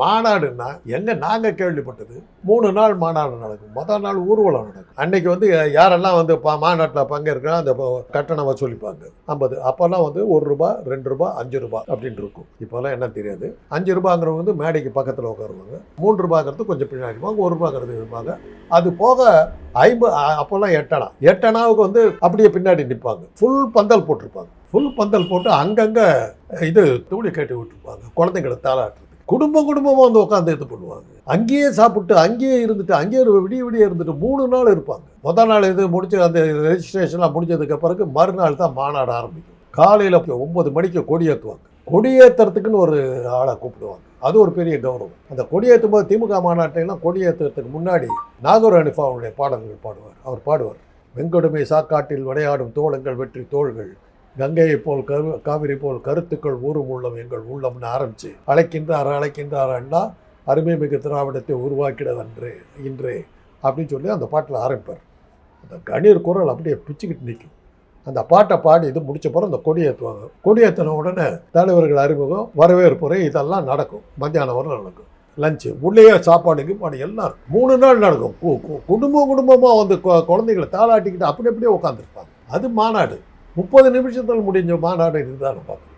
மாநாடுன்னா எங்க நாங்க கேள்விப்பட்டது 3 நாள் மாநாடு நடக்கும். முதல் நாள் ஊர்வலம் நடக்கும். அன்னைக்கு வந்து யாரெல்லாம் வந்து மாநாட்டில் பங்கேற்கிறோம் அந்த கட்டணம் வசூலிப்பாங்க 50. அப்போல்லாம் வந்து ₹1, ₹2, ₹5 அப்படின்னு இருக்கும். இப்போல்லாம் என்ன தெரியாது. ₹5 வந்து மேடைக்கு பக்கத்தில் உட்காருவாங்க. ₹3 கொஞ்சம் பின்னாடி இருப்பாங்க. ₹1 இருப்பாங்க. அது போக 50 அப்போல்லாம் 8 அணா. 8 அணாவுக்கு வந்து அப்படியே பின்னாடி நிற்பாங்க. ஃபுல் பந்தல் போட்டிருப்பாங்க. ஃபுல் பந்தல் போட்டு அங்கங்கே இது தூளி கட்டி விட்டுருப்பாங்க. குழந்தைங்களை தாளாட்டுறது. குடும்பமாக வந்து உட்காந்து இது பண்ணுவாங்க. அங்கேயே சாப்பிட்டு அங்கேயே இருந்துட்டு அங்கேயே விடிய இருந்துட்டு 3 நாள் இருப்பாங்க. முதல் நாள் இது முடிச்சு அந்த ரெஜிஸ்ட்ரேஷன்லாம் முடிஞ்சதுக்கு பிறகு மறுநாள் தான் மாநாடு ஆரம்பிக்கும். காலையில் 9 மணிக்கு கொடியேற்றுவாங்க. கொடியேற்றுறதுக்குன்னு ஒரு ஆளை கூப்பிடுவாங்க. அது ஒரு பெரிய கௌரவம். அந்த கொடியேற்றும் போது திமுக மாநாட்டையெல்லாம் கொடியேற்றுறதுக்கு முன்னாடி நாகூர் அனிஃபாவுடைய பாடல்கள் பாடுவார். அவர் பாடுவார். வெங்கொடுமை சாக்காட்டில் விளையாடும் தோளங்கள் வெற்றி தோள்கள், கங்கையை போல் காவிரி போல் கருத்துக்கள் ஊரும் உள்ளம் எங்கள் உள்ளம்னு ஆரம்பிச்சு அழைக்கின்றார் அண்ணா அருமை மிகு திராவிடத்தை உருவாக்கிடவன்று இன்றே அப்படின்னு சொல்லி அந்த பாட்டில் ஆரம்பிப்பார். அந்த கணீர் குரல் அப்படியே பிச்சுக்கிட்டு நிற்கும். அந்த பாட்டை பாடி இது முடிச்ச பிறகு அந்த கொடியேற்றுவாங்க. கொடியேற்றின உடனே தலைவர்கள் அறிமுகம், வரவேற்புரை இதெல்லாம் நடக்கும். மத்தியானம் வரை நடக்கும். லஞ்சு உள்ளே சாப்பாடுக்கு பாடு எல்லாம் 3 நாள் நடக்கும். குடும்பமாக வந்து குழந்தைகளை தாளாட்டிக்கிட்டு அப்படியே உட்காந்துருப்பாங்க. அது மாநாடு. 30 நிமிஷத்தில் முடிஞ்ச மாநாடு இதுதான் பார்க்கணும்.